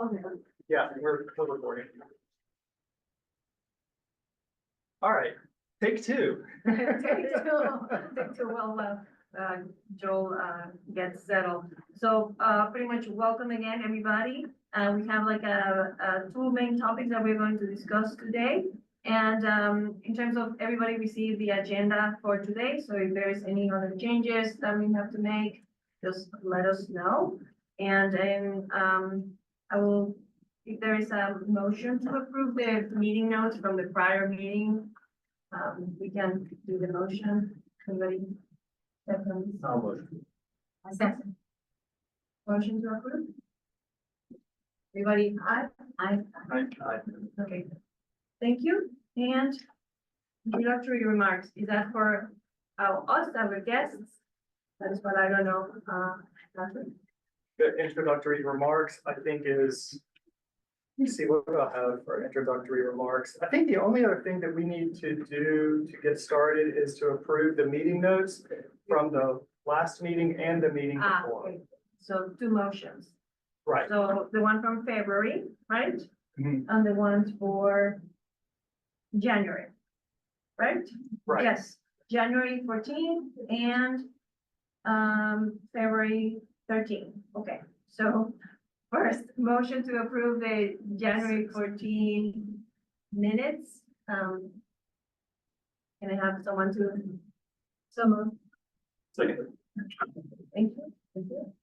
Okay. Yeah, we're recording. All right, take two. Take two while Joel gets settled. So pretty much welcome again, everybody. We have like two main topics that we're going to discuss today. And in terms of everybody received the agenda for today, so if there's any other changes that we have to make, just let us know. And then I will, if there is a motion to approve the meeting notes from the prior meeting, we can do the motion. Somebody second. A second. Motion to approve. Everybody, aye? Aye. Okay. Thank you. And introductory remarks. Is that for us, our guests? That is what I don't know. The introductory remarks, I think is, let me see what do I have for introductory remarks. I think the only other thing that we need to do to get started is to approve the meeting notes from the last meeting and the meeting before. Okay. So two motions. Right. So the one from February, right? Mhm. And the ones for January, right? Right. Yes, January 14th and February 13th. Okay, so first, motion to approve the January 14 minutes. Can I have someone to? Someone. Second. Thank you. Thank you.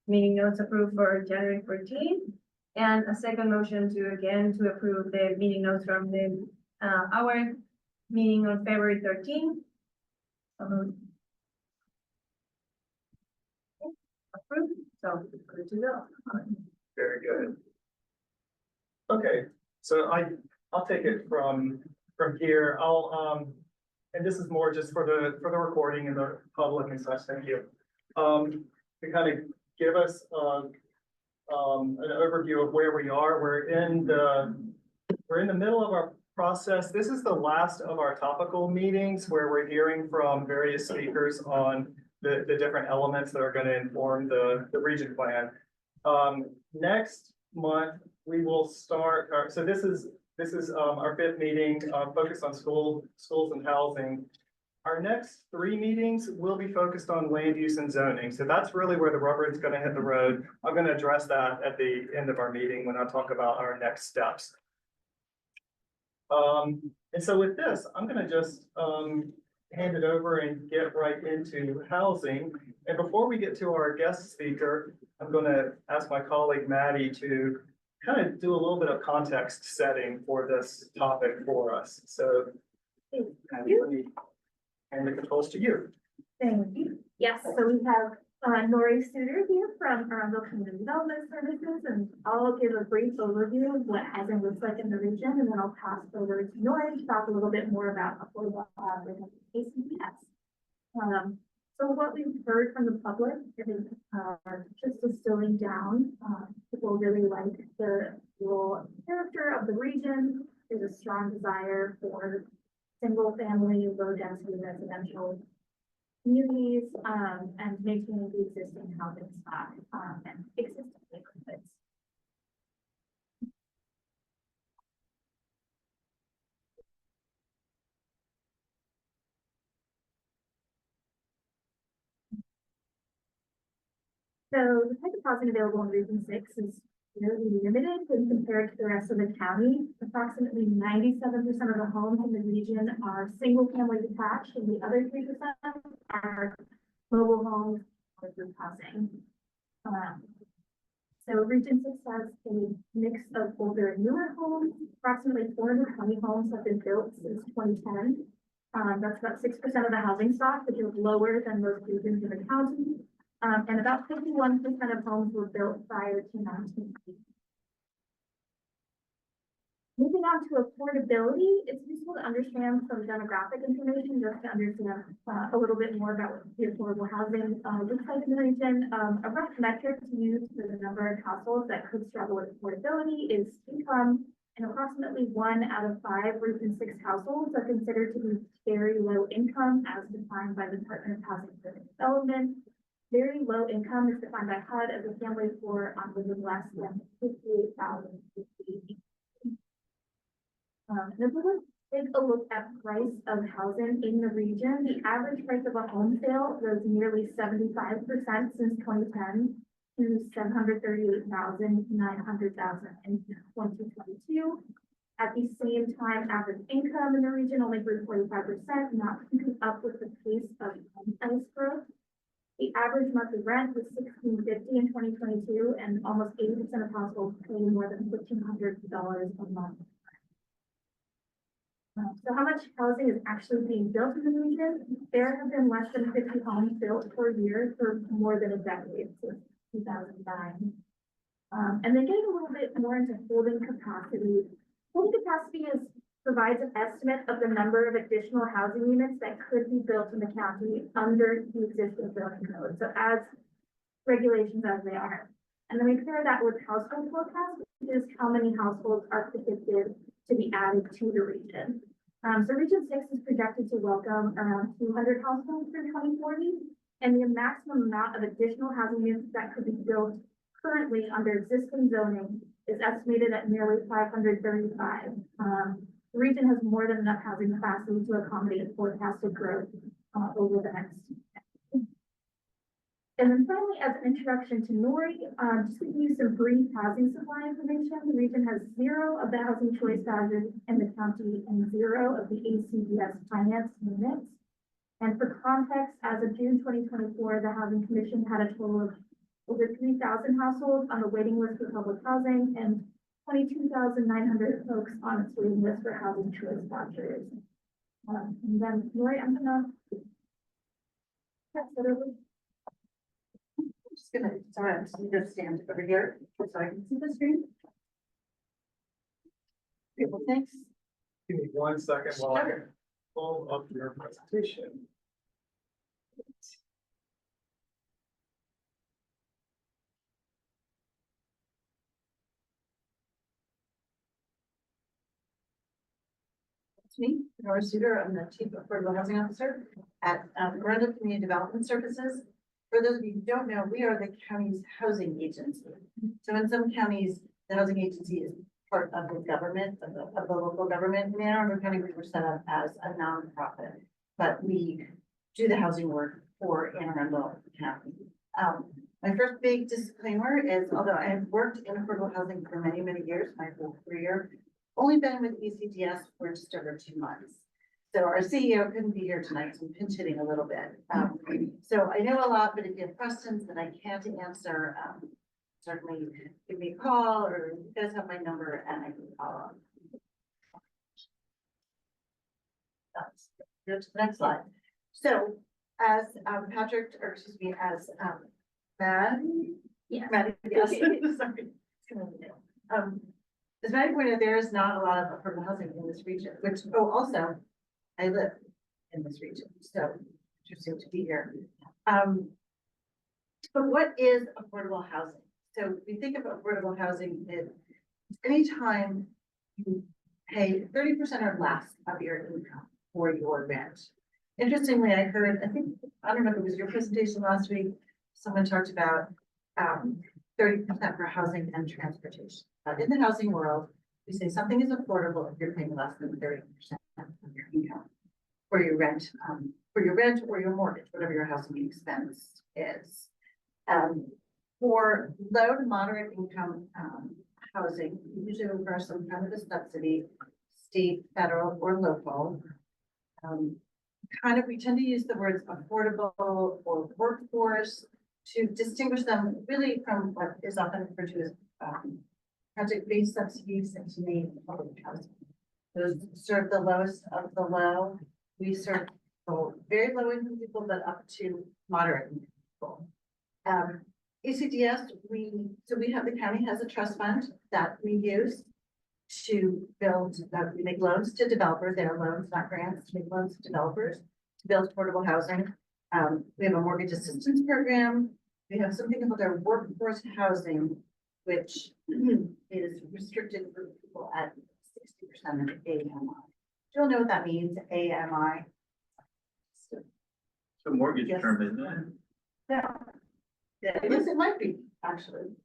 Meeting notes approved for January 14th. And a second motion to approve the meeting notes from the our meeting on February 13th. Approved, so good to go. Very good. Okay, so I'll take it from here. And this is more just for the recording and the public and such. Thank you. To kind of give us an overview of where we are. We're in the middle of our process. This is the last of our topical meetings where we're hearing from various speakers on the different elements that are going to inform the region plan. Next month, we will start, so this is our fifth meeting, focused on schools and housing. Our next three meetings will be focused on land use and zoning. So that's really where the rubber is going to hit the road. I'm going to address that at the end of our meeting when I talk about our next steps. And so with this, I'm going to just hand it over and get right into housing. And before we get to our guest speaker, I'm going to ask my colleague Maddie to kind of do a little bit of context setting for this topic for us. So Maddie, let me hand the controls to you. Thank you. Yes, so we have Nori Suter here from Arundel Community Development Services, and I'll give a brief overview of what housing looks like in the region, and then I'll pass over to Nori to talk a little bit more about affordable housing and ACPS. So what we've heard from the public is just distilling down. People really like the rural character of the region. There's a strong desire for single-family, low-density residential communities, and maintaining the existing housing stock and existing neighborhoods. So the type of housing available in Region 6 is really limited when compared to the rest of the county. Approximately 97% of the homes in the region are single-family detached, and the other 3% are mobile homes or group housing. So Region 6 has a mix of older and newer homes. Approximately 420 homes have been built since 2010. That's about 6% of the housing stock, which is lower than most regions in the county. And about 51% of homes were built prior to 1980. Moving on to affordability, it's useful to understand some demographic information just to understand a little bit more about what the affordable housing looks like in the region. A rough metric to use for the number of households that could struggle with affordability is income, and approximately 1 out of 5 Region 6 households are considered to be very low income as defined by the Department of Housing and Urban Development. very low income is defined by HUD as a family for living less than 58,000. And if we would take a look at price of housing in the region, the average price of a home sale rose nearly 75% since 2010 to 738,900 in 2022. At the same time, average income in the region only grew 45%, not keeping up with the pace of home price growth. The average monthly rent was $1,650 in 2022, and almost 80% of households pay more than $1,500 a month. So how much housing is actually being built in the region? There have been less than 50 homes built per year for more than a decade, since 2009. And then getting a little bit more into holding capacity. Holding capacity provides an estimate of the number of additional housing units that could be built in the county under the existing building code. So as regulations as they are. And then we pair that with household forecast, which is how many households are predicted to be added to the region. So Region 6 is projected to welcome around 200 households through 2040, and the maximum amount of additional housing units that could be built currently under existing zoning is estimated at nearly 535. The region has more than enough housing capacity to accommodate forecasted growth over the next. And then finally, as an introduction to NORI, just to give you some brief housing supply information, the region has 0 of the housing choice vouchers in the county and 0 of the ACDS finance units. And for context, as of June 2024, the Housing Commission had a total of over 3,000 households on the waiting list for public housing and 22,900 folks on its waiting list for housing choice vouchers. And then, Lori, I'm gonna pass it over. Just gonna, sorry, I'm just gonna stand over here so I can see the screen. Okay, well, thanks. Give me 1 second while I pull up your presentation. It's me, Nora Suter. I'm the Chief Affordable Housing Officer at Arundel Community Development Services. For those of you who don't know, we are the county's housing agency. So in some counties, the housing agency is part of the government, of the local government. In Ann Arbor County, we were set up as a nonprofit, but we do the housing work for Anne Arundel County. My first big disclaimer is, although I have worked in affordable housing for many, many years, my whole career, only been with ECDS for just over 2 months. So our CEO couldn't be here tonight, so I'm pinch hitting a little bit. So I know a lot, but if you have questions that I can't answer, certainly give me a call, or you guys have my number and I can follow up. Go to the next slide. So as Patrick, or excuse me, as Maddie, Yeah. Maddie, yes, sorry. As Maddie pointed out, there is not a lot of affordable housing in this region, which, also, I live in this region, so interesting to be here. But what is affordable housing? So we think of affordable housing as anytime you pay 30% or less of your income for your rent. Interestingly, I heard, I don't know if it was your presentation last week, someone talked about 30% for housing and transportation. But in the housing world, we say something is affordable if you're paying less than 30% of your income for your rent or your mortgage, whatever your housing expense is. For low to moderate income housing, you usually require some kind of a subsidy, state, federal, or local. We tend to use the words affordable or workforce to distinguish them really from what is often referred to as project-based subsidies and to name public housing. Those serve the lowest of the low. We serve very low income people, but up to moderate income people. ACDS, we have, the county has a trust fund that we use to build, we make loans to developers. They are loans, not grants, to make loans to developers to build affordable housing. We have a mortgage assistance program. We have something called our workforce housing, which is restricted for people at 60% of AMI. Do you know what that means, AMI? So mortgage Yes. term, isn't it? Yeah. Yes, it might be, actually.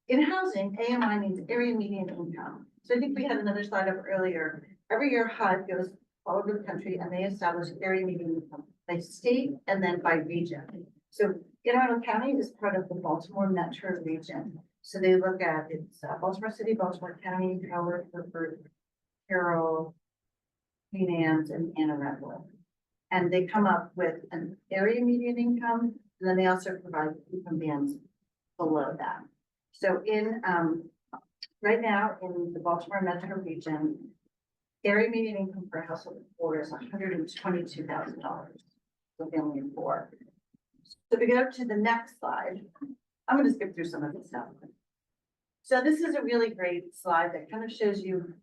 In housing, AMI means area median income. So I think we had another slide up earlier. Every year HUD goes all over the country and they establish area median income by state and then by region. So Arundel County is part of the Baltimore metro region. So they look at it's Baltimore City, Baltimore County, Howard, Hereford, Carroll, Queen Anne's, and Anne Arundel. And they come up with an area median income, and then they also provide income bands below that. So in, right now in the Baltimore metro region, area median income for a household of four is $122,000. So family of four. So if we go to the next slide, I'm gonna skip through some of this stuff. So this is a really great slide that kind of shows you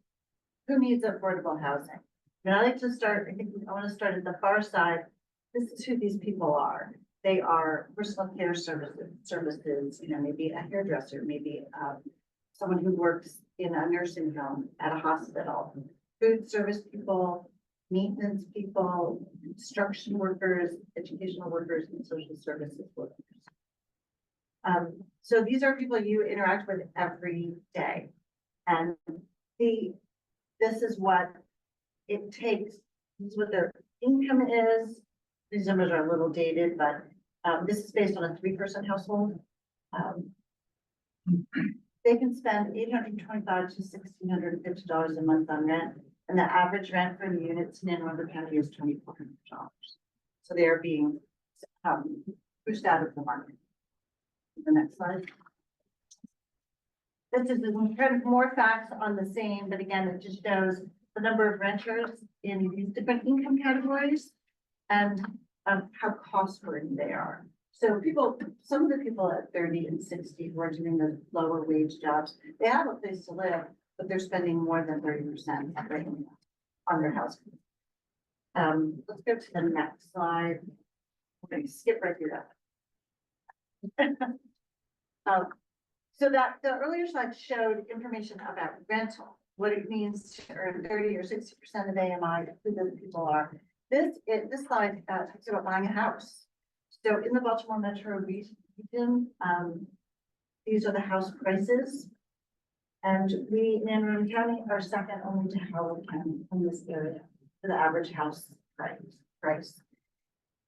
who needs affordable housing. And I like to start, I think I want to start at the far side. This is who these people are. They are personal care services, you know, maybe a hairdresser, maybe someone who works in a nursing home at a hospital, food service people, maintenance people, construction workers, educational workers, and social services workers. So these are people you interact with every day. And this is what it takes, this is what their income is. These numbers are a little dated, but this is based on a 3-person household. They can spend $825 to $1,650 a month on rent, and the average rent for the units in Anne Arundel County is $2,400. So they are being pushed out of the market. The next slide. This is kind of more facts on the same, but again, it just shows the number of renters in these different income categories and how cost burdened they are. So people, some of the people at 30 and 60 who are doing the lower wage jobs, they have a place to live, but they're spending more than 30% on their house. Let's go to the next slide. We're going to skip right through that. So that the earlier slide showed information about rental, what it means to earn 30 or 60% of AMI, who those people are. This slide talks about buying a house. So in the Baltimore metro region, these are the house prices. And we in Anne Arundel County are second only to Howard County in this area for the average house price.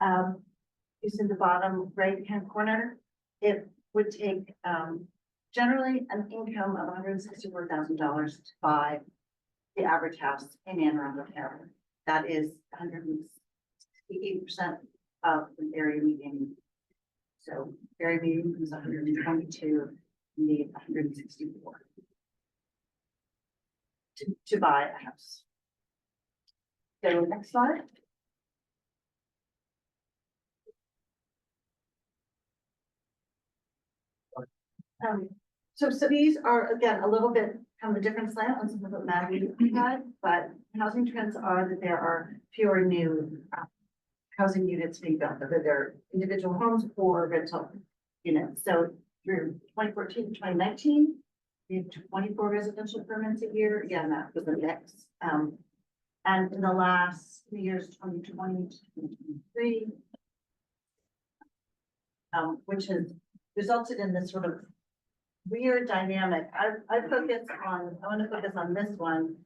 You see the bottom right-hand corner, it would take generally an income of $164,000 to buy the average house in Anne Arundel County. That is 168% of the area median. So area median is 122, you need 164 to buy a house. So next slide. So these are, again, a little bit kind of a different slant on some of the Maggie had, but housing trends are that there are fewer new housing units being built, whether they're individual homes or rental units. So through 2014 to 2019, we had 24 residential permits a year. Again, that was a mix. And in the last 2 years, 2020 to 2023, which has resulted in this sort of weird dynamic. I want to focus on this one,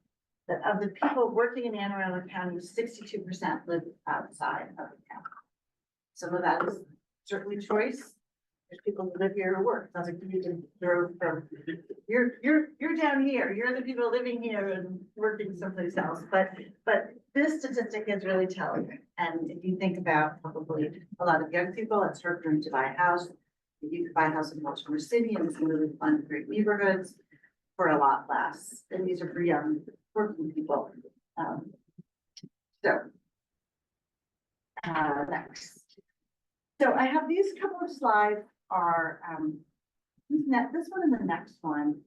that of the people working in Anne Arundel County, 62% live outside of the county. Some of that is certainly choice. There's people who live here who work. Sounds like you can throw from, you're down here, you're the people living here and working someplace else. But this statistic is really telling. And if you think about probably a lot of young people, it's hard for them to buy a house. You could buy a house in Baltimore City and some really fun, great neighborhoods for a lot less. And these are for young working people. Next. So I have these couple of slides are, this one and the next one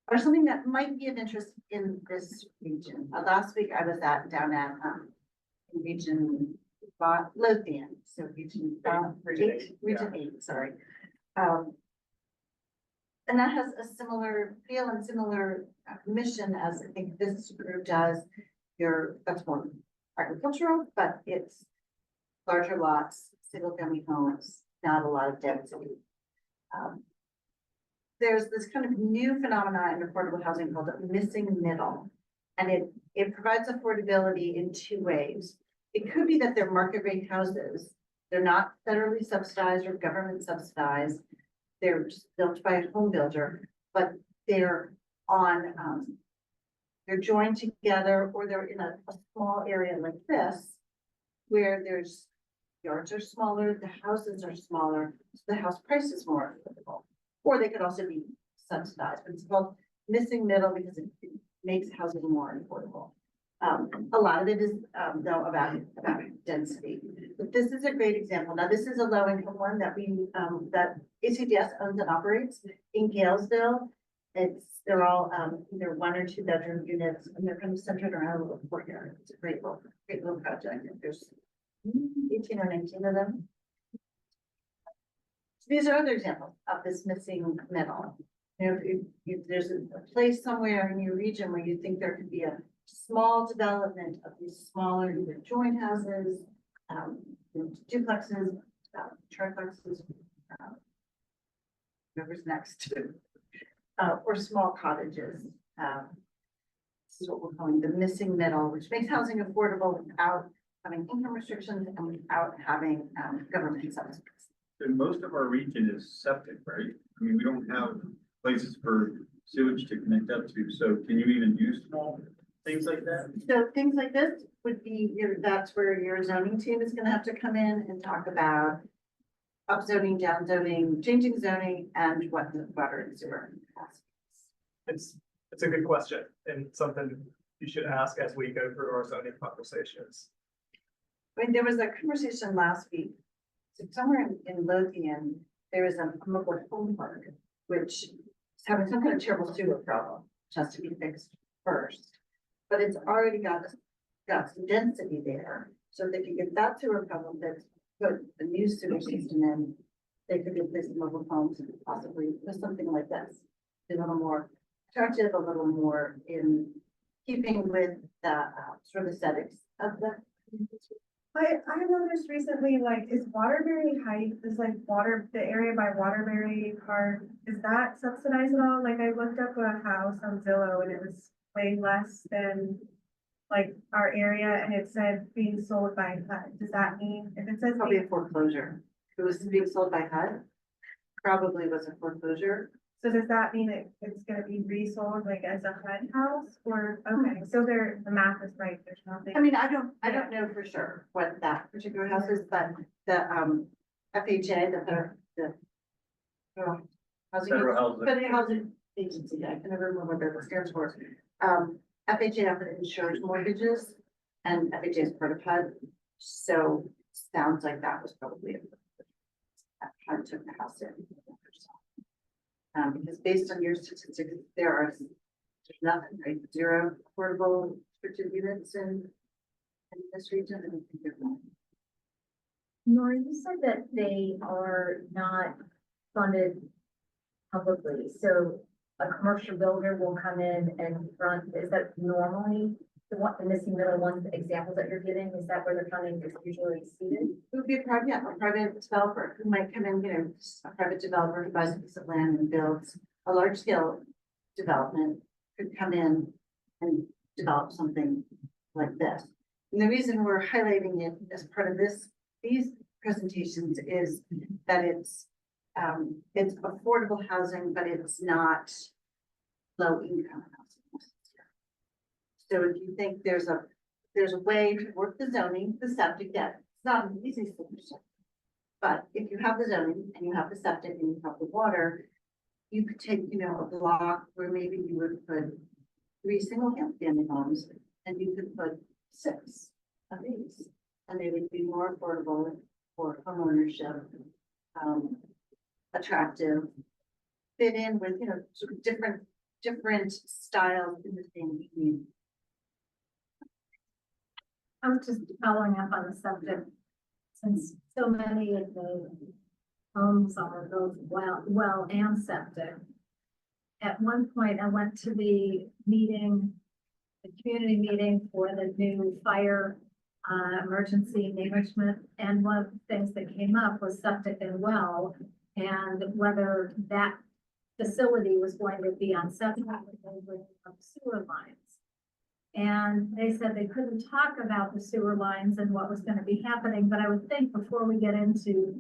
are something that might be of interest in this region. Last week I was down at in region Lothian, so region 8, sorry. And that has a similar feel and similar mission as I think this group does. That's more agricultural, but it's larger lots, single family homes, not a lot of density. there's this kind of new phenomenon in affordable housing called the missing middle. And it provides affordability in two ways. It could be that they're market rate houses. They're not federally subsidized or government subsidized. They're just built by a home builder, but they're on, they're joined together, or they're in a small area like this, where there's yards are smaller, the houses are smaller, so the house price is more affordable. Or they could also be subsidized, but it's called missing middle because it makes housing more affordable. A lot of it is, though, about density. But this is a great example. Now, this is a low income one that that ACDS owns and operates in Galesville. They're all, either 1 or 2 bedroom units, and they're kind of centered around a little courtyard. It's a great little project. There's 18 or 19 of them. So these are other examples of this missing middle. You know, if there's a place somewhere in your region where you think there could be a small development of these smaller either joint houses, duplexes, triplexes, whoever's next, or small cottages. This is what we're calling the missing middle, which makes housing affordable without having income restrictions and without having government subsidies. And most of our region is septic, right? I mean, we don't have places for sewage to connect up to, so can you even use small things like that? So things like this would be, that's where your zoning team is gonna have to come in and talk about upzoning, downzoning, changing zoning, and what the water and sewer capacity. It's a good question and something you should ask as we go through our zoning conversations. I mean, there was a conversation last week. So somewhere in Lothian, there is a mobile home park, which is having some kind of terrible sewer problem, which has to be fixed first. But it's already got some density there. So if they could get that sewer problem fixed, put a new sewer system in, they could replace the mobile homes and possibly with something like this. A little more attractive, a little more in keeping with the sort of aesthetics of the. I noticed recently, like, is Waterbury Heights, the area by Waterbury Park, is that subsidized at all? Like, I looked up a house on Zillow and it was way less than, like, our area, and it said being sold by HUD. Does that mean, if it says Probably a foreclosure. If it was being sold by HUD, probably was a foreclosure. so does that mean it's gonna be resold, like, as a HUD house, or, okay, so the math is right, there's nothing. I mean, I don't know for sure what that particular house is, but the FHA, the Federal housing. Federal Housing Agency, I can never remember what that stands for. FHA often insures mortgages, and FHA is part of HUD, so sounds like that was probably HUD took the house in. Because based on your statistics, there's nothing, right? 0 affordable restricted units in this region. I don't think there's one. Nora, you said that they are not funded publicly, so a commercial builder will come in and front, is that normally the missing middle ones, the examples that you're giving, is that where the funding is usually seated? It would be a private developer who might come in, a private developer who buys a piece of land and builds a large scale development, could come in and develop something like this. And the reason we're highlighting it as part of these presentations is that it's affordable housing, but it's not low income housing. So if you think there's a way to work the zoning, the septic, that it's not an easy solution. But if you have the zoning and you have the septic and you have the water, you could take, a block where maybe you would put 3 single family homes and you could put 6 of these, and they would be more affordable for homeownership, attractive, fit in with, sort of different styles in the same community. I was just following up on the subject, since so many of the homes are both well and septic. At one point, I went to the community meeting for the new fire emergency management, and one of the things that came up was septic and well. and whether that facility was going to be on septic of sewer lines. And they said they couldn't talk about the sewer lines and what was gonna be happening, but I would think before we get into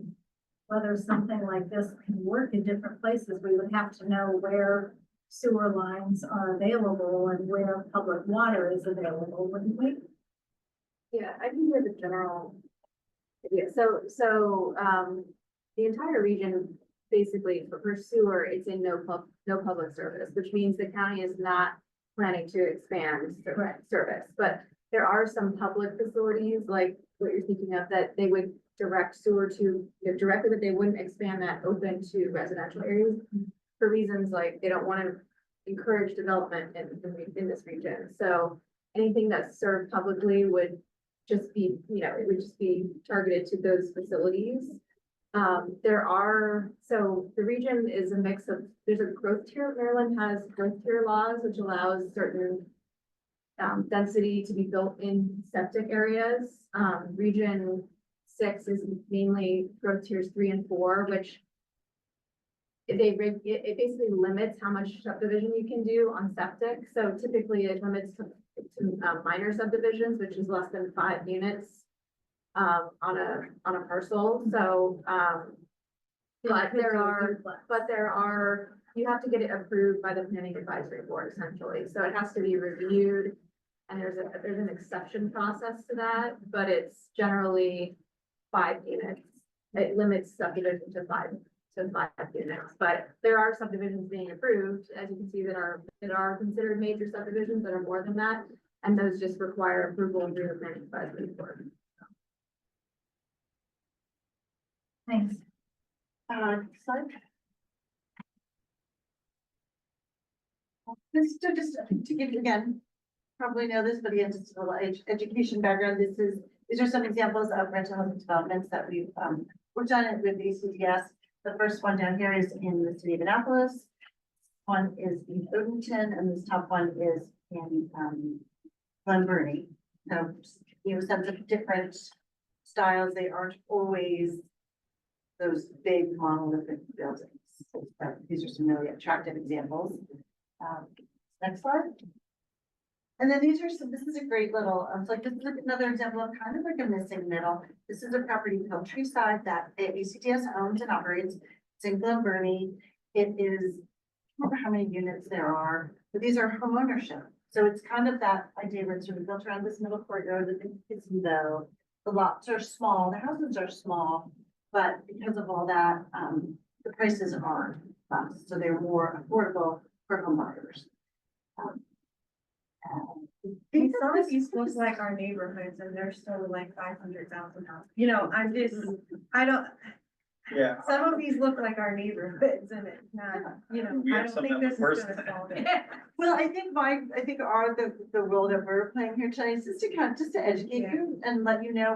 whether something like this can work in different places, we would have to know where sewer lines are available and where public water is available, wouldn't we? Yeah, I can hear the general. Yeah, so, the entire region, basically for sewer, it's in no public service, which means the county is not planning to expand service, but there are some public facilities, like what you're thinking of, that they would direct sewer to, you know, directly, but they wouldn't expand that open to residential areas for reasons like they don't want to encourage development in this region. So anything that's served publicly would just be, you know, it would just be targeted to those facilities. So the region is a mix of, there's a growth tier, Maryland has growth tier laws, which allows certain density to be built in septic areas. Region 6 is mainly growth tiers 3 and 4, which it basically limits how much subdivision you can do on septic. So typically it limits to minor subdivisions, which is less than 5 units on a parcel. So, but there are, you have to get it approved by the planning advisory board essentially. So it has to be reviewed. And there's an exception process to that, but it's generally 5 units. It limits subdivision to 5 units, but there are subdivisions being approved, as you can see, that are considered major subdivisions that are more than that. And those just require approval through the planning advisory board. Thanks. Slide. Just to give you again, probably know this, but again, just a little education background. These are some examples of rental housing developments that we've worked on it with ACDS. The first one down here is in the city of Annapolis. One is in Arundel, and this top one is in Glen Burnie. So, you know, sense of different styles. They aren't always those big monolithic buildings. But these are some really attractive examples. Next slide. And then these are some, this is a great little, like this is another example of kind of like a missing middle. This is a property called Treeside that ACDS owns and operates. It's in Glen Burnie. It is, I don't remember how many units there are, but these are home ownership. So it's kind of that idea where it's sort of built around this middle courtyard. It's though the lots are small, the houses are small, but because of all that, the prices aren't less, so they're more affordable for home buyers. Some of these look like our neighborhoods and they're still like 500,000 houses. You know, Yeah. some of these look like our neighborhoods and it's not, you know, We I have don't some think that this is look worse gonna than solve it. Well, I think the role that we're playing here tonight is just to kind of, just to educate you and let you know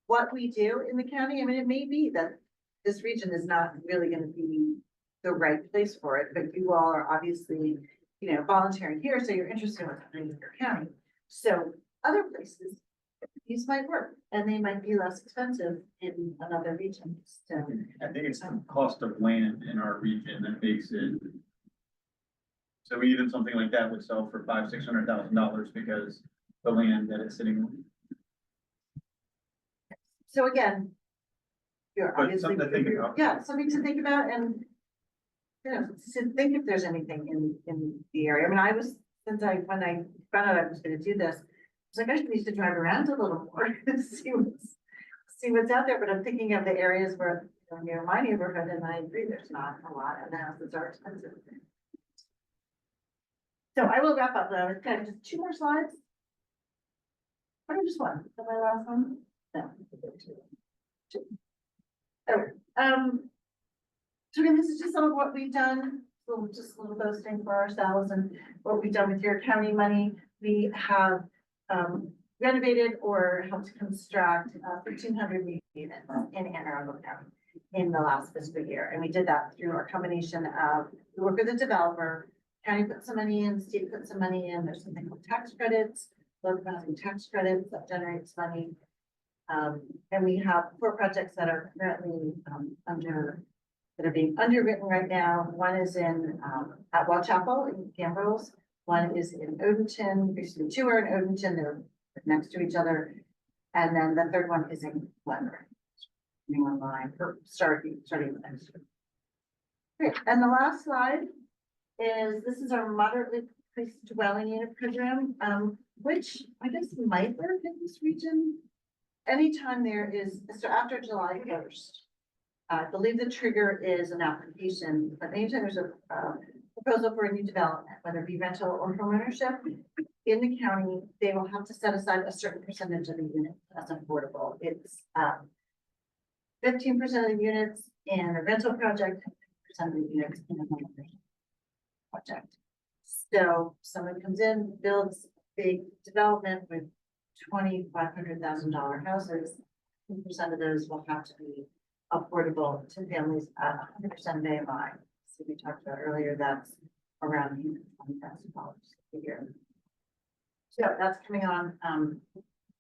what we do in the county. I mean, it may be that this region is not really gonna be the right place for it, but you all are obviously, you know, volunteering here, so you're interested in what's happening in your county. So other places, these might work, and they might be less expensive in another region, so. I think it's the cost of land in our region that makes it. So even something like that would sell for $500,000-$600,000 because the land that it's sitting on. So again, you're But obviously. something to think about. Yeah, something to think about and, you know, to think if there's anything in the area. I mean, when I found out I was gonna do this, I was like, I should need to drive around a little more and see what's out there. But I'm thinking of the areas where, you know, near my neighborhood, and I agree, there's not a lot, and the houses are expensive. So I will wrap up though. It's kind of just 2 more slides. Or just one. Is that my last one? No. So again, this is just some of what we've done, just a little boasting for ourselves and what we've done with your county money. We have renovated or helped construct 1,500 new units in Anne Arundel County in the last fiscal year. And we did that through our combination of, we work with a developer, county put some money in, state put some money in, there's something called tax credits, local housing tax credits that generates money. And we have 4 projects that are currently under that are being underwritten right now. One is in, at Wall Chapel in Gambrills. One is in Odenton, basically two are in Odenton, they're next to each other. And then the third one is in Glenmore. Coming online, or starting next year. Great, and the last slide is, this is our moderately priced dwelling unit program, which I guess might work in this region. Anytime there is, so after July 1st, I believe the trigger is an application, but anytime there's a proposal for a new development, whether it be rental or homeownership, in the county, they will have to set aside a certain percentage of the unit as affordable. It's 15% of the units in a rental project, 10% of the units in a homeownership project. So someone comes in, builds big development with $2,500,000 houses, 10% of those will have to be affordable to families at 100% of AMI. So we talked about earlier, that's around $20,000 a year. So that's coming on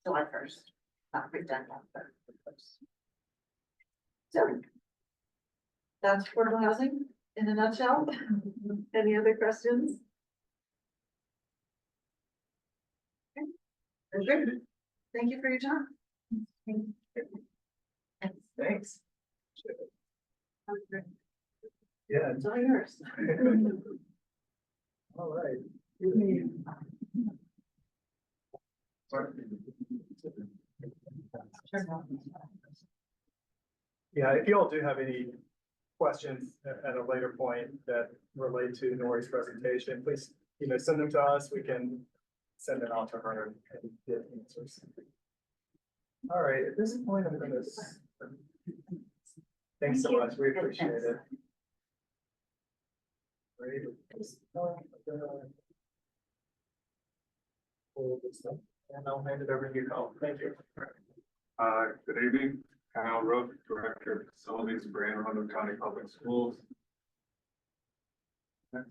July 1st, not quite done yet, but close. So that's affordable housing in a nutshell. Any other questions? Okay. That's great. Thank you for your time. Thanks. Yeah. It's all yours. All right. Give me. Yeah, if you all do have any questions at a later point that relate to Nori's presentation, please, send them to us. We can send it out to her and get answers. All right, at this point, I'm gonna. Thanks so much. We appreciate it. Great. And I'll hand it over to you, Colin. Thank you. Good evening, Kyle Rook, Director of Facilities for Anne Arundel County Public Schools. So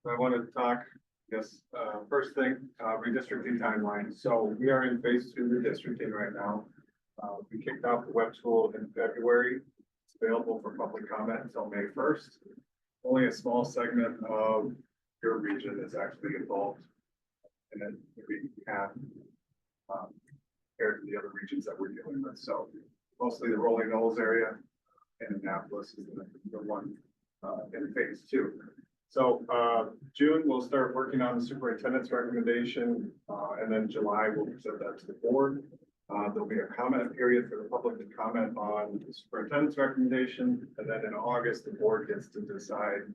I want to talk, first thing, redistricting timeline. So we are in phase 2 redistricting right now. We kicked off the web tool in February. It's available for public comment until May 1st. Only a small segment of your region is actually involved. And then we have compared to the other regions that we're dealing with. So mostly the Rolling Knolls area and Annapolis is the one in phase 2. So June, we'll start working on the superintendent's recommendation, and then July, we'll present that to the board. There'll be a comment period for the public to comment on the superintendent's recommendation, and then in August, the board gets to decide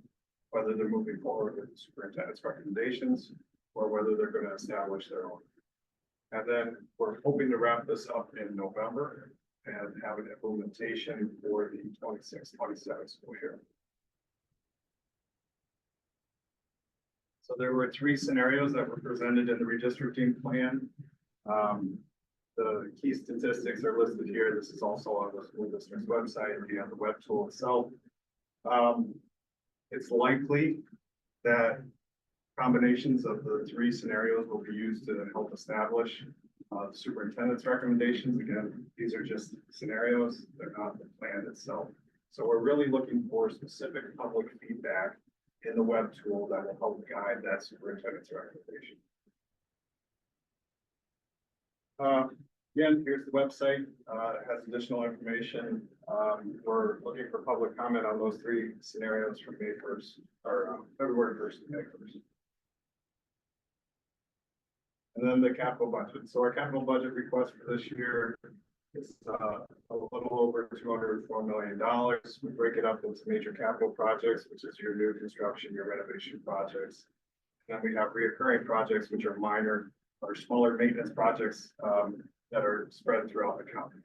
whether they're moving forward with the superintendent's recommendations or whether they're going to establish their own. And then we're hoping to wrap this up in November and have an implementation for the 26-27 school year. So there were 3 scenarios that were presented in the redistricting plan. The key statistics are listed here. This is also on the school district's website and on the web tool itself. It's likely that combinations of the 3 scenarios will be used to help establish the superintendent's recommendations. Again, these are just scenarios. They're not the plan itself. So we're really looking for specific public feedback in the web tool that will help guide that superintendent's recommendation. Again, here's the website. It has additional information. We're looking for public comment on those 3 scenarios from May 1st or February 1st to May 1st. And then the capital budget. So our capital budget request for this year is a little over $204 million. We break it up into major capital projects, which is your new construction, your renovation projects. Then we have reoccurring projects, which are minor or smaller maintenance projects that are spread throughout the county.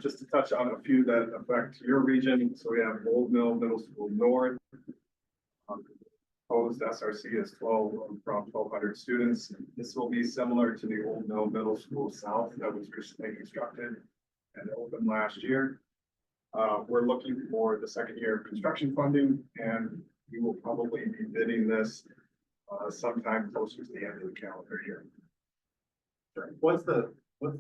Just to touch on a few that affect your region. So we have Old Mill Middle School North. Proposed SRC is around 1,200 students. This will be similar to the Old Mill Middle School South that was recently constructed and opened last year. We're looking for the second year of construction funding, and we will probably be bidding this sometime closer to the end of the calendar year. Sure. What's the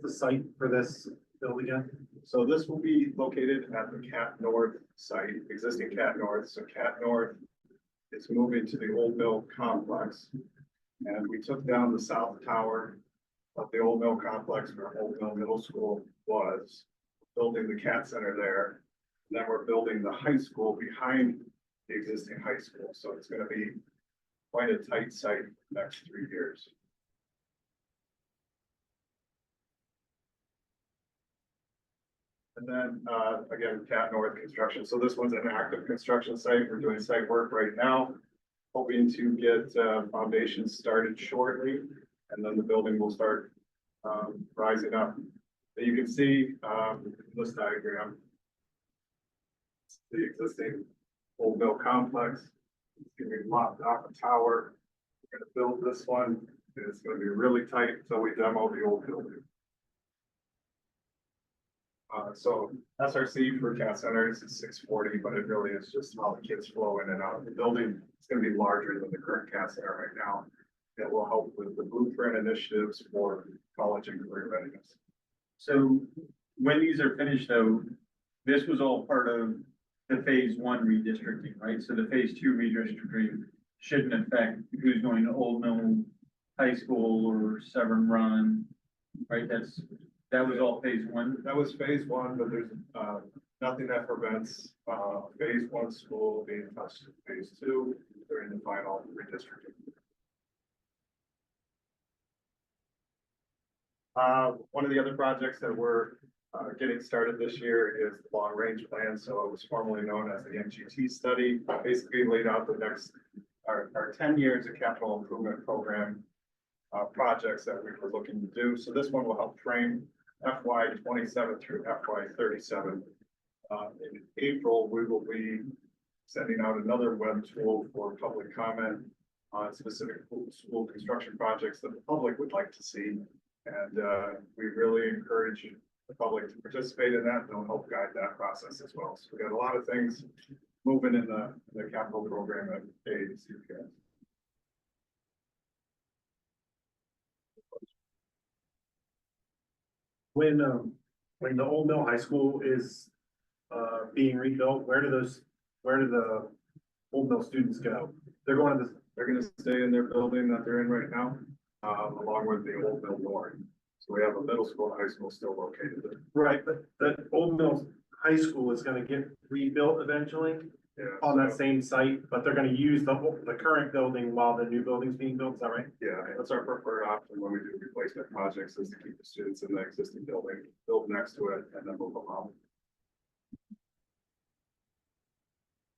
site for this build again? So this will be located at the Cat North site, existing Cat North. So Cat North is moving to the Old Mill complex. And we took down the south tower of the Old Mill complex where Old Mill Middle School was, building the Cat Center there. And then we're building the high school behind the existing high school. So it's gonna be quite a tight site the next 3 years. And then, again, Cat North construction. So this one's an active construction site. We're doing site work right now. Hoping to get, foundations started shortly, and then the building will start, rising up. And you can see, this diagram. The existing Old Mill complex. It's gonna be lopped off a tower. We're gonna build this one, and it's gonna be really tight until we demo the old building. So SRC for Cat Centers is 640, but it really is just how the kids flow in and out of the building. It's gonna be larger than the current Cat Center right now. That will help with the blueprint initiatives for college and career readiness. So when these are finished though, this was all part of the phase one redistricting, right? So the phase two redistricting shouldn't affect who's going to Old Mill High School or Severn Run, right? That was all phase one. That was phase one, but there's, nothing that prevents, phase one school being touched in phase two during the final redistricting. One of the other projects that we're, getting started this year is the long range plan. So it was formerly known as the MGT study, basically laid out the next, our 10 years of capital improvement program, projects that we were looking to do. So this one will help frame FY 27 through FY 37. In April, we will be sending out another web tool for public comment on specific school construction projects that the public would like to see. And we really encourage the public to participate in that. They'll help guide that process as well. So we got a lot of things moving in the capital program at AACPS. When the Old Mill High School is, being rebuilt, where do the Old Mill students go? They're going to They're gonna stay in their building that they're in right now, along with the Old Mill North. So we have a middle school, and high school still located there. right, but the Old Mill High School is gonna get rebuilt eventually Yeah, on that so- same site, but they're gonna use the current building while the new building's being built, is that right? Yeah, that's our preferred option when we do replacement projects, is to keep the students in the existing building, build next to it, and then move them out.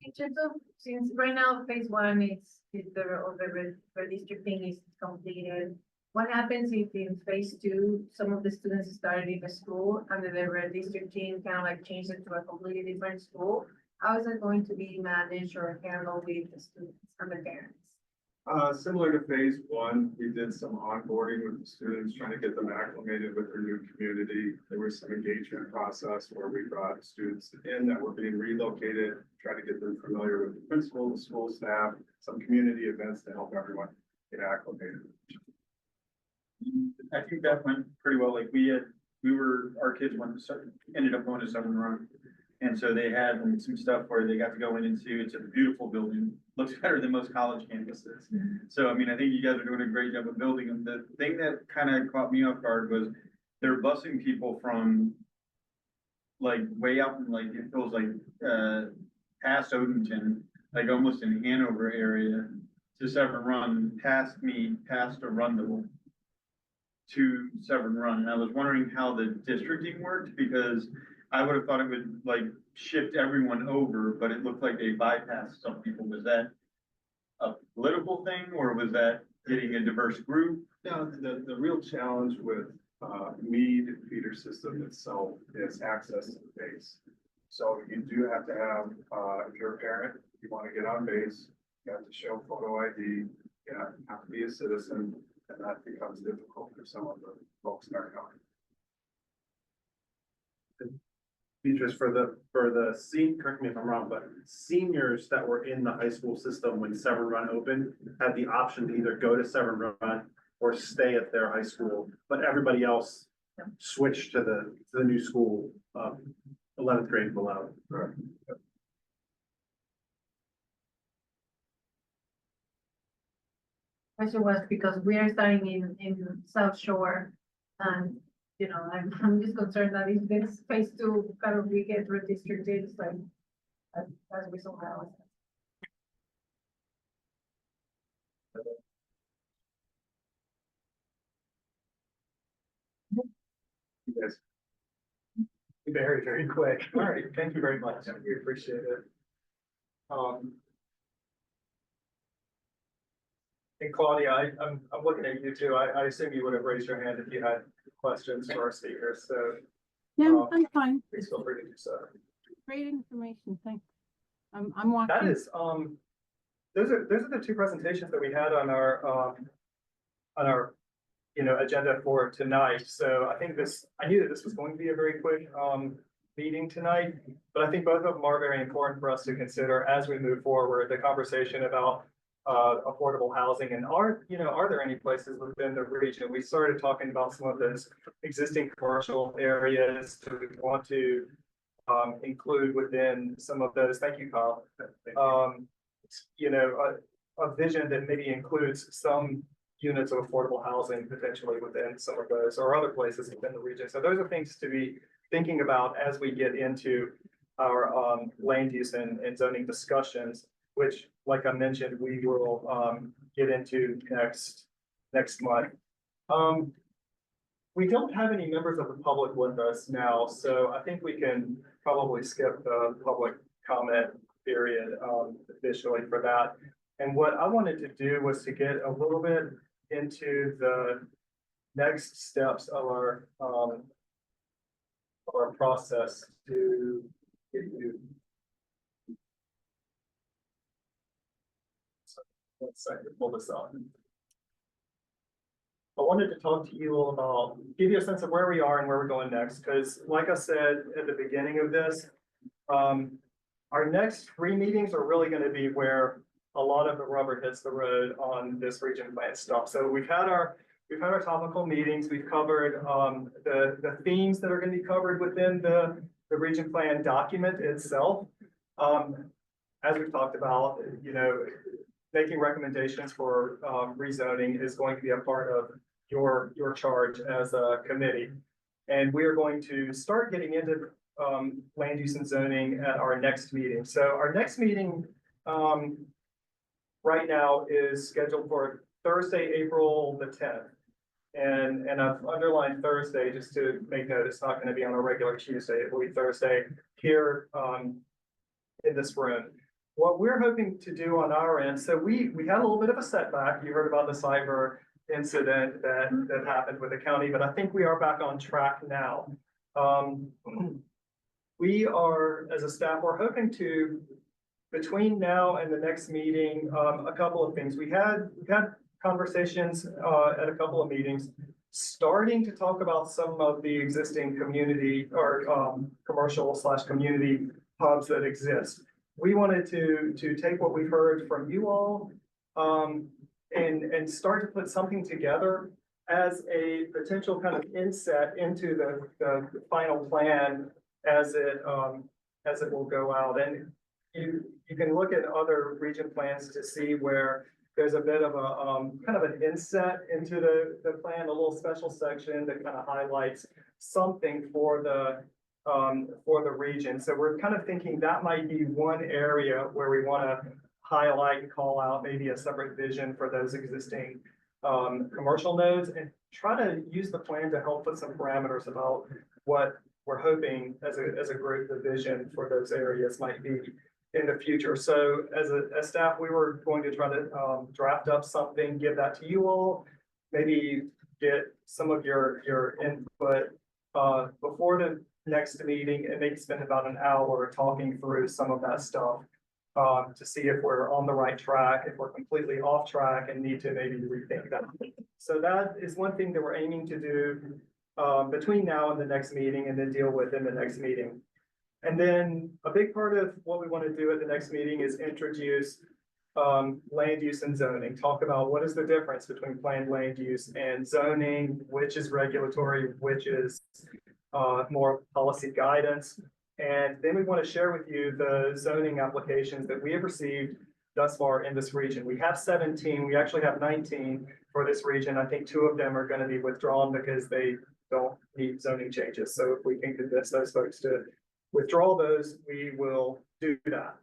In terms of, since right now phase one is the redistricting is completed. What happens if in phase two, some of the students started in a school and then the redistricting kind of like changed it to a completely different school? How is it going to be managed or handled with the students and the parents? Similar to phase one, we did some onboarding with the students, trying to get them acclimated with their new community. There was some engagement process where we brought students in that were being relocated, try to get them familiar with the principal, the school staff, some community events to help everyone get acclimated. I think that went pretty well. Like our kids ended up going to Severn Run. And so they had some stuff where they got to go in and see, it's a beautiful building, looks better than most college campuses. So, I mean, I think you guys are doing a great job of building them. The thing that kind of caught me off guard was they're busing people from like way out in like, it feels like, past Odenton, like almost in Hanover area to Severn Run, past Arundel to Severn Run. And I was wondering how the districting worked, because I would have thought it would like shift everyone over, but it looked like they bypassed some people. Was that a political thing, or was that getting a diverse group? No, the real challenge with Mead feeder system itself is access to the base. So you do have to have, if you're a parent, you want to get on base, you have to show photo ID, you have to be a citizen, and that becomes difficult for some of the folks starting out. Beatrice, for the correct me if I'm wrong, but seniors that were in the high school system when Severn Run opened had the option to either go to Severn Run or stay at their high school, but everybody else switched to the new school 11th grade below. Question was because we are starting in South Shore. And, you know, I'm just concerned that if this phase two kind of we get redistricted, it's like, as we saw how. Yes. Very, very quick. All right, thank you very much. We appreciate it. And Claudia, I'm looking at you too. I assume you would have raised your hand if you had questions for our speakers, so Yeah, I'm fine. please feel free to do so. Great information, thanks. I'm watching. That is, those are the two presentations that we had on our, you know, agenda for tonight. So I think I knew that this was going to be a very quick, meeting tonight, but I think both of them are very important for us to consider as we move forward, the conversation about affordable housing and are there any places within the region? We started talking about some of those existing commercial areas that we want to include within some of those. Thank you, Kyle. You know, a vision that maybe includes some units of affordable housing potentially within some of those or other places within the region. So those are things to be thinking about as we get into our land use and zoning discussions, which, like I mentioned, we will get into next month. We don't have any members of the public with us now, so I think we can probably skip the public comment period officially for that. And what I wanted to do was to get a little bit into the next steps of our process to get you. Let's pull this up. I wanted to talk to you all about, give you a sense of where we are and where we're going next, because like I said at the beginning of this, our next 3 meetings are really going to be where a lot of the rubber hits the road on this region plan stuff. So we've had our topical meetings. We've covered the themes that are going to be covered within the region plan document itself. As we've talked about, you know, making recommendations for rezoning is going to be a part of your charge as a committee. And we are going to start getting into land use and zoning at our next meeting. So our next meeting right now is scheduled for Thursday, April the 10th. And I've underlined Thursday just to make note it's not going to be on a regular Tuesday. It will be Thursday here in this room. What we're hoping to do on our end, so we had a little bit of a setback. You heard about the cyber incident that happened with the county, but I think we are back on track now. We are, as a staff, we're hoping to, between now and the next meeting, a couple of things. We've had conversations at a couple of meetings, starting to talk about some of the existing community or commercial/community hubs that exist. We wanted to take what we've heard from you all and start to put something together as a potential kind of inset into the final plan as it will go out. And you can look at other region plans to see where there's a bit of a kind of an inset into the plan, a little special section that kind of highlights something for the region. So we're kind of thinking that might be one area where we want to highlight and call out maybe a separate vision for those existing commercial nodes and try to use the plan to help put some parameters about what we're hoping as a group, the vision for those areas might be in the future. So as staff, we were going to try to draft up something, give that to you all, maybe get some of your input before the next meeting and maybe spend about an hour talking through some of that stuff to see if we're on the right track, if we're completely off track and need to maybe rethink that. So that is one thing that we're aiming to do between now and the next meeting and then deal with in the next meeting. And then a big part of what we want to do at the next meeting is introduce land use and zoning, talk about what is the difference between planned land use and zoning, which is regulatory, which is more policy guidance. And then we want to share with you the zoning applications that we have received thus far in this region. We have 17, we actually have 19 for this region. I think 2 of them are going to be withdrawn because they don't need zoning changes. So if we can convince those folks to withdraw those, we will do that.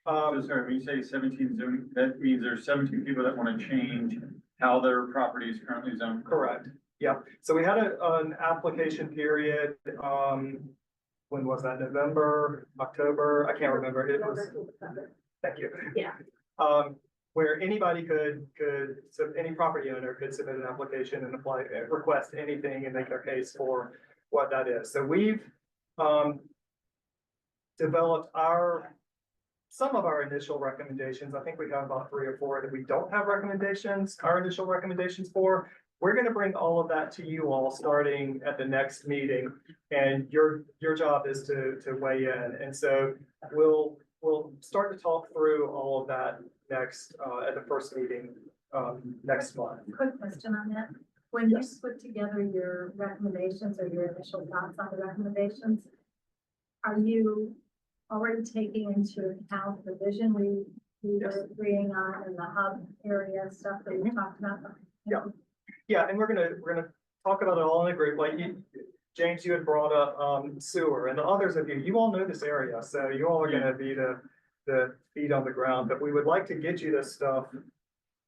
So sorry, when you say 17 zoning, that means there's 17 people that want to change how their property is currently zoned. Correct. Yep. So we had an application period, when was that? November, October? I can't remember. It was, thank you. Yeah. Where anybody so any property owner could submit an application and apply, request anything and make their case for what that is. So we've, developed some of our initial recommendations. I think we have about 3 or 4 that we don't have recommendations, our initial recommendations for. We're gonna bring all of that to you all starting at the next meeting, and your job is to weigh in. And so we'll start to talk through all of that next, at the first meeting, next month. Quick question on that. When you put together your recommendations or your initial thoughts on the recommendations, are you already taking into account the vision we were agreeing on in the hub area stuff that we talked about? Yeah. Yeah, and we're gonna talk about it all in a group, like James, you had brought up, sewer, and the others of you all know this area, so you all are gonna be the feet on the ground, but we would like to get you this stuff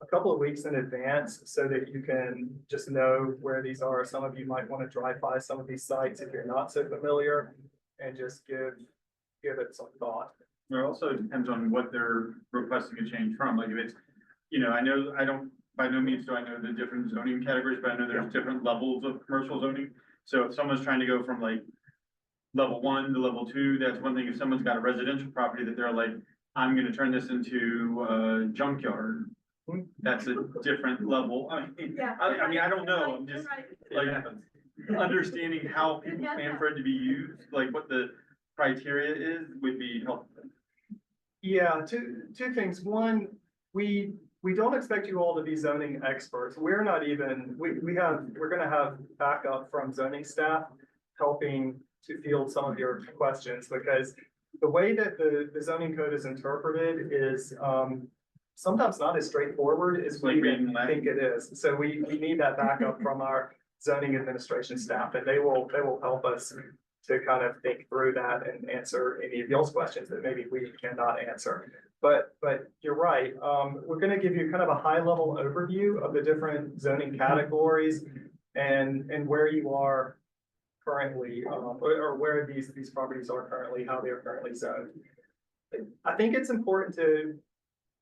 a couple of weeks in advance so that you can just know where these are. Some of you might want to drive by some of these sites if you're not so familiar and just give it some thought. It also depends on what they're requesting a change from, like if it's, I know, I don't, by no means do I know the different zoning categories, but I know there's different levels of commercial zoning. So if someone's trying to go from like level 1 to level 2, that's one thing. If someone's got a residential property that they're like, I'm gonna turn this into a junkyard, that's a different level. I mean, I don't know, I'm just like understanding how people plan for it to be used, like what the criteria is would be helpful. Yeah, two things. One, we don't expect you all to be zoning experts. We're not even, we're gonna have backup from zoning staff helping to field some of your questions, because the way that the zoning code is interpreted is sometimes not as straightforward as we think it is. So we need that backup from our zoning administration staff, and they will help us to kind of think through that and answer any of y'all's questions that maybe we cannot answer. But you're right. We're going to give you kind of a high level overview of the different zoning categories and where you are currently, or where these properties are currently, how they are currently zoned. I think it's important to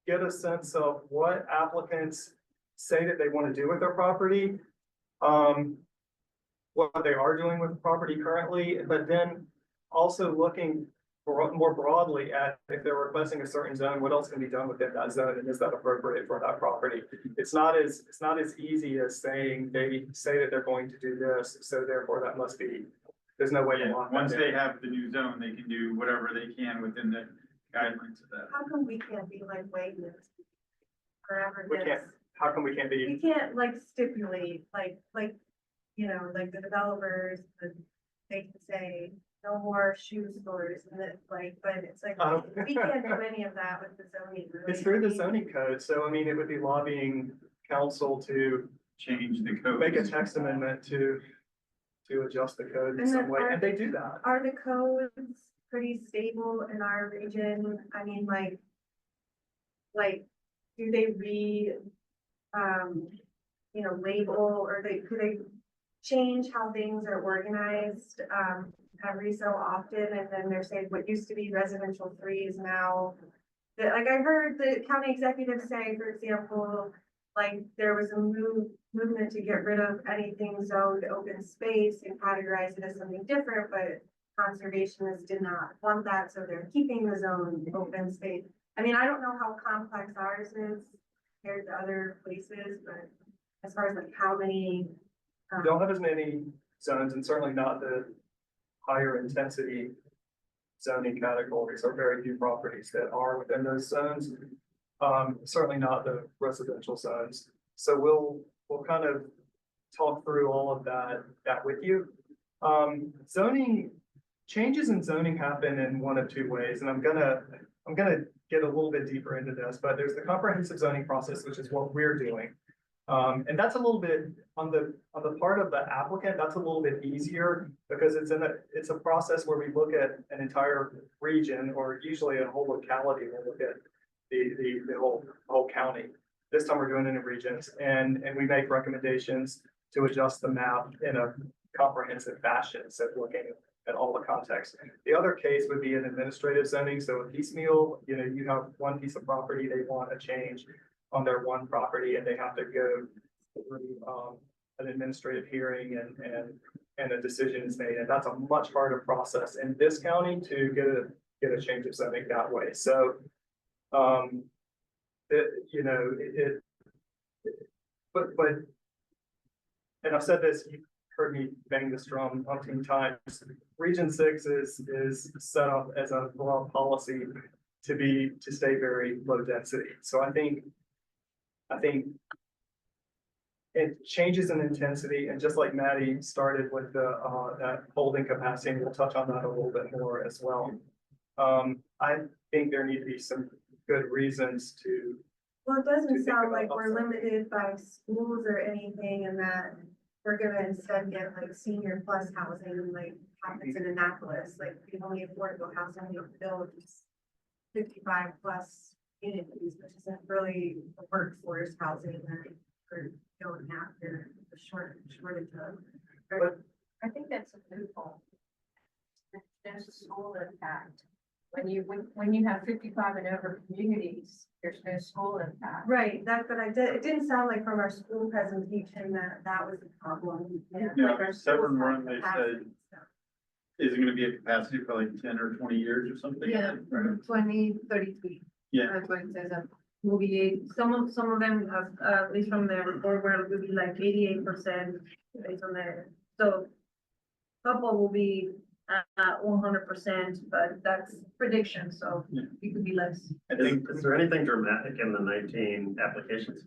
get a sense of what applicants say that they want to do with their property, what they are doing with the property currently, but then also looking more broadly at if they're requesting a certain zone, what else can be done within that zone, and is that appropriate for that property? It's not as easy as saying they say that they're going to do this, so therefore that must be. There's no way to lock that Once in. they have the new zone, they can do whatever they can within the guidelines of that. How come we can't be like waiting forever? We can't. How come we can't be? We can't like stipulate, like, like the developers, they can say no more shoe stores and it's like, but it's like, we can't do any of that with the zoning. Really. It's through the zoning code, so I mean, it would be lobbying council to Change the code. make a text amendment to adjust the code in And some then way, and they do that. Are the codes pretty stable in our region? I mean, like, do they label, or could they change how things are organized, every so often? And then they're saying what used to be residential 3 is now, like I heard the county executive say, for example, like there was a movement to get rid of anything zoned open space and categorize it as something different, but conservationists did not want that, so they're keeping the zone open space. I mean, I don't know how complex ours is compared to other places, but as far as like how many. We don't have as many zones, and certainly not the higher intensity zoning categories, or very few properties that are within those zones. Certainly not the residential zones. So we'll kind of talk through all of that with you. zoning, changes in zoning happen in one of two ways, and I'm gonna get a little bit deeper into this, but there's the comprehensive zoning process, which is what we're doing. And that's a little bit on the part of the applicant, that's a little bit easier because it's a process where we look at an entire region or usually a whole locality. We'll look at the whole county. This time we're doing it in regions and we make recommendations to adjust the map in a comprehensive fashion. So looking at all the context. The other case would be an administrative zoning. So a piecemeal, you have one piece of property, they want a change on their one property and they have to go through an administrative hearing and a decision is made. And that's a much harder process in this county to get a change of zoning that way. So, but, and I've said this, you've heard me bang this drum umpteen times. Region 6 is set up as a broad policy to stay very low density. So I think it changes in intensity, and just like Maddie started with the that holding capacity, and we'll touch on that a little bit more as well. I think there need to be some good reasons to. Well, it doesn't think sound about like we're upside. limited by schools or anything, and that we're gonna instead get like senior plus housing, like happens in Annapolis, like the only affordable housing we build is 55 plus units, which isn't really a workforce housing that we're going after the shortage of. But I think that's a loophole. There's a school impact. When you have 55 and over communities, there's no school impact. Right, that's what I did, it didn't sound like from our school presentation that was a problem. Yeah, Like our Severn schools have Run, they capacity said- and stuff. Is it gonna be a capacity for like 10 or 20 years or something? Yeah, Right. 2033. Yeah. That's what it says. Will be, some of them, at least from the report, where it will be like 88% based on the, so couple will be 100%, but that's prediction, so Yeah. it could be less. I think, Is there anything dramatic in the 19 applications?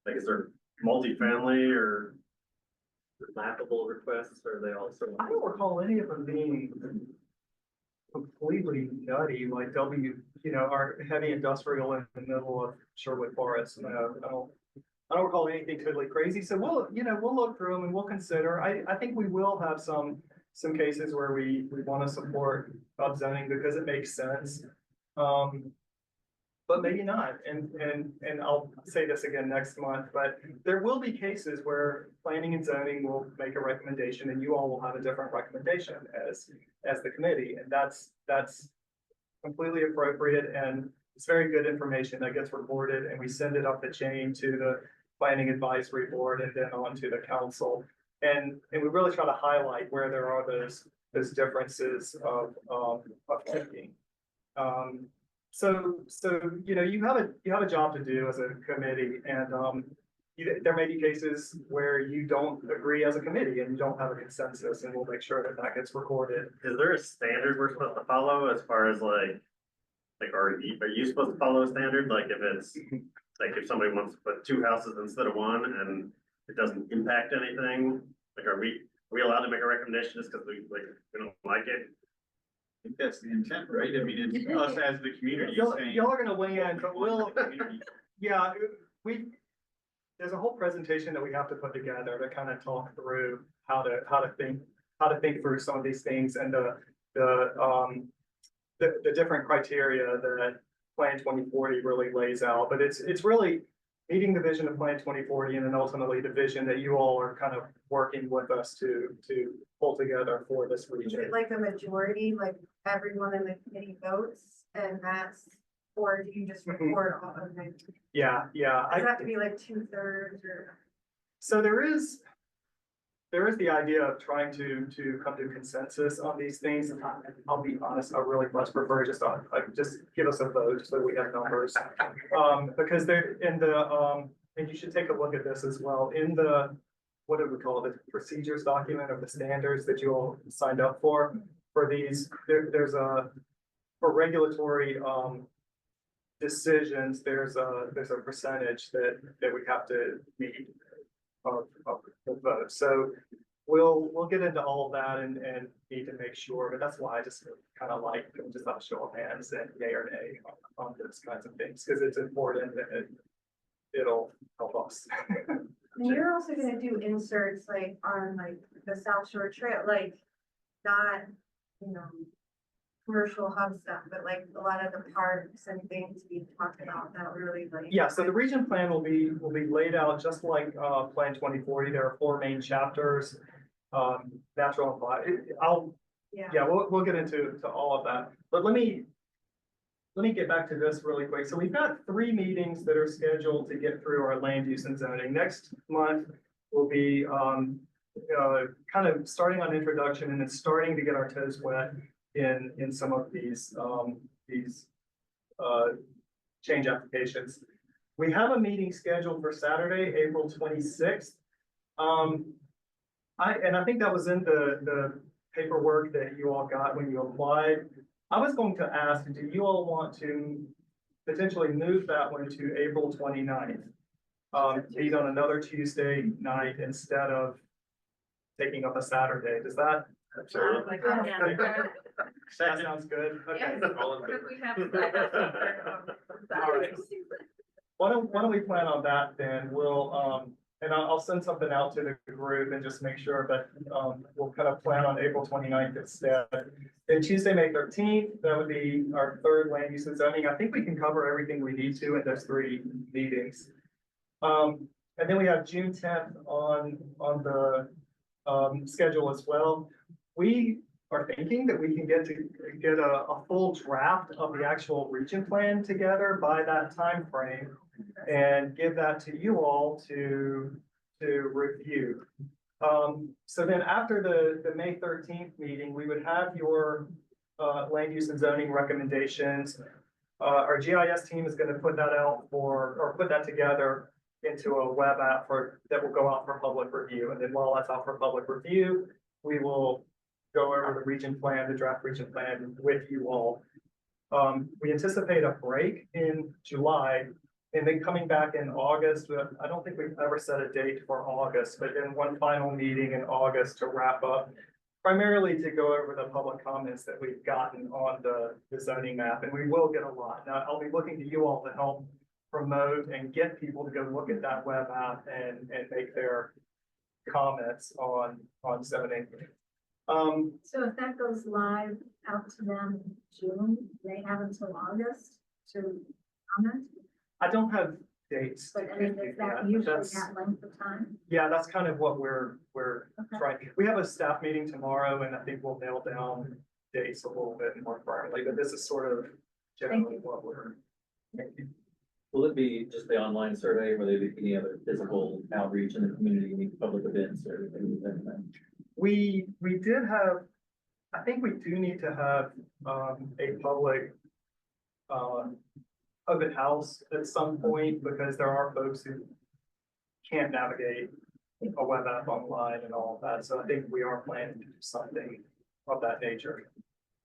Like, is there multifamily or lappable requests, or are they also? I don't recall any of them being completely nutty, like they'll be, our heavy industrial in the middle of Sherwood Forest. I don't recall anything totally crazy. So we'll look through them and we'll consider. I think we will have some cases where we want to support upzoning because it makes sense. But maybe not. And I'll say this again next month, but there will be cases where planning and zoning will make a recommendation and you all will have a different recommendation as the committee. And that's completely appropriate. And it's very good information that gets recorded and we send it up the chain to the planning advisory board and then on to the council. And we really try to highlight where there are those differences of thinking. So you have a job to do as a committee, and there may be cases where you don't agree as a committee and you don't have a consensus, and we'll make sure that gets recorded. Is there a standard we're supposed to follow as far as like are you supposed to follow a standard? Like if it's like if somebody wants to put 2 houses instead of 1 and it doesn't impact anything, like are we allowed to make a recommendation just because we don't like it? I think that's the intent, right? I mean, it's us as the community saying. Y'all are gonna weigh in, but yeah, there's a whole presentation that we have to put together to kind of talk through how to think through some of these things and the different criteria that Plan 2040 really lays out. But it's really meeting the vision of Plan 2040 and then ultimately the vision that you all are kind of working with us to pull together for this Is region. it like a majority, like everyone in the committee votes and that's, or do you just record all of it? Yeah. Does it have to be like 2/3 or? So there is the idea of trying to come to consensus on these things. And I'll be honest, I really much prefer just give us a vote so we have numbers. Because they're in the, and you should take a look at this as well, in the, what do we call it, the procedures document of the standards that you all signed up for these, there's for regulatory, decisions, there's a percentage that we have to meet of the vote. So we'll get into all of that and need to make sure, but that's why I just kind of like, just have a show of hands and yay or nay on those kinds of things, because it's important and it'll help us. And you're also gonna do inserts like on like the South Shore Trail, like not, you know, commercial hub stuff, but like a lot of the parks and things we talked about that really like. Yeah, so the region plan will be laid out just like, Plan 2040. There are 4 main chapters. Natural and yeah, we'll get into all of that, but let me get back to this really quick. So we've got 3 meetings that are scheduled to get through our land use and zoning. Next month will be, kind of starting on introduction and then starting to get our toes wet in some of these change applications. We have a meeting scheduled for Saturday, April 26th. I think that was in the paperwork that you all got when you applied. I was going to ask, do you all want to potentially move that one to April 29th? Meet on another Tuesday night instead of taking up a Saturday. Does that? Oh my God, yeah. That sounds good. Okay. Yes. Could we have All right. Why don't we plan on that then? We'll, and I'll send something out to the group and just make sure, but, we'll kind of plan on April 29th instead. Then Tuesday, May 13th, that would be our 3rd land use and zoning. I think we can cover everything we need to in those 3 meetings. And then we have June 10th on the, schedule as well. We are thinking that we can get a full draft of the actual region plan together by that time frame and give that to you all to review. So then after the May 13th meeting, we would have your land use and zoning recommendations. Our GIS team is going to put that out or put that together into a web app that will go out for public review. And then while that's out for public review, we will go over the region plan, the draft region plan with you all. We anticipate a break in July and then coming back in August. I don't think we've ever set a date for August, but then one final meeting in August to wrap up, primarily to go over the public comments that we've gotten on the zoning map, and we will get a lot. Now, I'll be looking to you all to help promote and get people to go look at that web app and make their comments on zoning. So if that goes live out to them in June, they have until August to comment? I don't have dates. But I mean, is that yet, usually that's- that length of time? Yeah, that's kind of what we're Okay. trying. We have a staff meeting tomorrow and I think we'll nail down dates a little bit more firmly, but this is sort of generally what we're thinking. Will it be just the online survey, or will there be any other physical outreach in the community, any public events or anything like that? We did have, I think we do need to have, a public, open house at some point, because there are folks who can't navigate a web app online and all of that. So I think we are planning to do something of that nature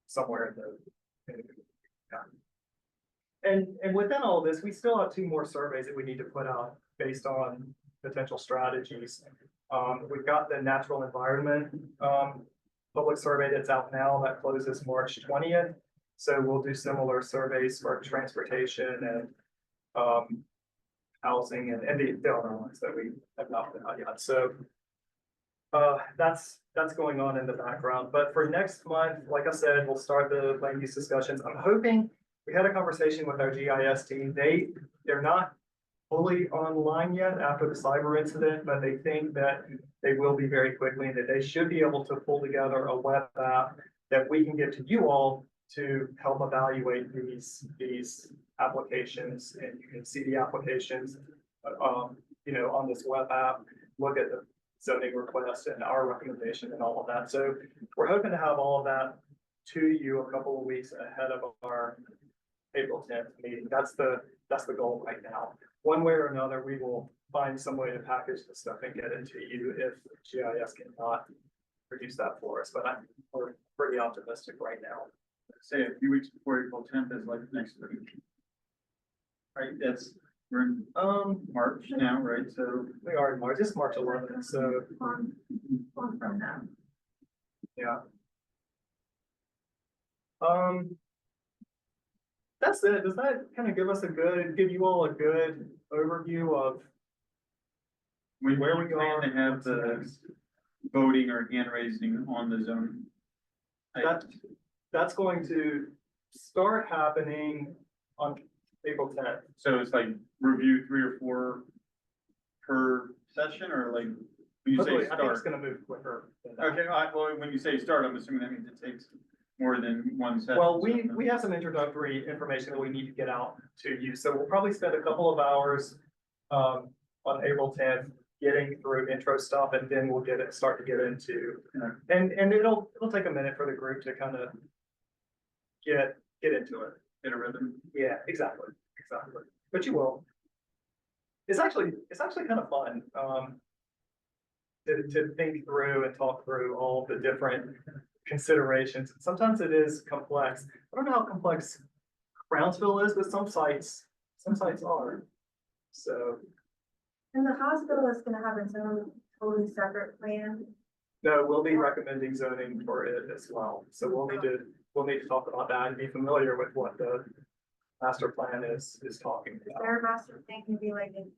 somewhere in the And within all of this, we still have 2 more surveys that we need to put out based on potential strategies. We've got the natural environment, public survey that's out now that closes March 20th. So we'll do similar surveys for transportation and, housing and the other ones that we have not put out yet. So, that's going on in the background. But for next month, like I said, we'll start the land use discussions. I'm hoping, we had a conversation with our GIS team. They're not fully online yet after the cyber incident, but they think that they will be very quickly, and that they should be able to pull together a web app that we can give to you all to help evaluate these applications. And you can see the applications, on this web app, look at the zoning request and our recommendation and all of that. So we're hoping to have all of that to you a couple of weeks ahead of our April 10th meeting. That's the goal right now. One way or another, we will find some way to package the stuff and get it to you if GIS cannot produce that for us, but we're pretty optimistic right now. Say a few weeks before April 10th is like next week. Right, that's We're in March now, right? So we are in March, it's March 11th, so, One from now. yeah. That's it. Does that kind of give you all a good overview of we where we plan are? to have what's the next? voting or hand raising on the zone. That's going to start happening on April 10th. So it's like review 3 or 4 per session, or like, when you say Hopefully, I think it's start? gonna move quicker than that. Okay, well, when you say start, I'm assuming that means it takes more than one session. Well, we have some introductory information that we need to get out to you, so we'll probably spend a couple of hours on April 10th getting through intro stuff, and then we'll start to get into, and it'll take a minute for the group to kind of get into it. In a rhythm. Yeah, exactly. But you will. It's actually kind of fun, to think through and talk through all the different considerations. Sometimes it is complex. I don't know how complex Brownsville is, but some sites are. So, And the hospital is gonna have its own totally separate plan. no, we'll be recommending zoning for it as well. So we'll need to talk about that and be familiar with what the master plan is talking about. Their master thing can be like an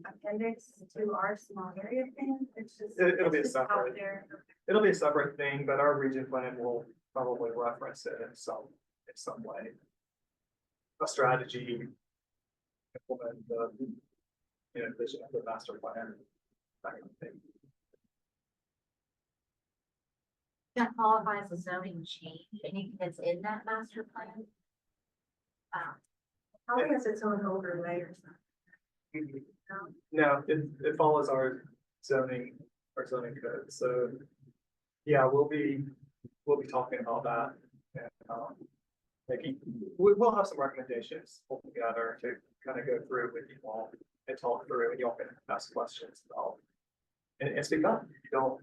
appendix to our small area plan. It's just. It'll be a it's just out separate. there. It'll be a separate thing, but our region plan will probably reference it in some way. A strategy, implement the, vision of the master plan, that kind of thing. That qualifies as zoning change, anything that's in that master plan? Probably has its own overlay or something. No, it follows our zoning code, so, yeah, we'll be talking about that. And, we'll have some recommendations pulled together to kind of go through with you all and talk through, and y'all can ask questions about. And speak up, if you don't.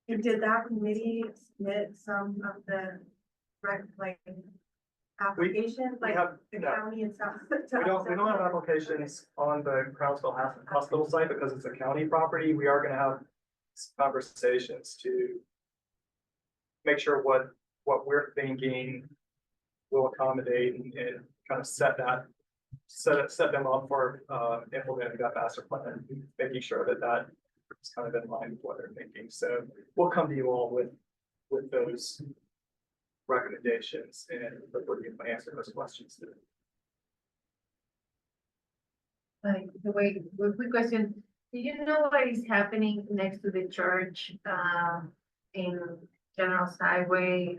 And did that committee submit some of the, applications, We like have, the no, county and stuff? we don't have applications on the Crownsville Hospital site because it's a county property. We are gonna have conversations to make sure what we're thinking will accommodate and kind of set them up for implementing that master plan, making sure that is kind of in line with what they're thinking. So we'll come to you all with those recommendations, and we're going to answer those questions today. Like the way, quick question, do you know what is happening next to the church, in General Highway,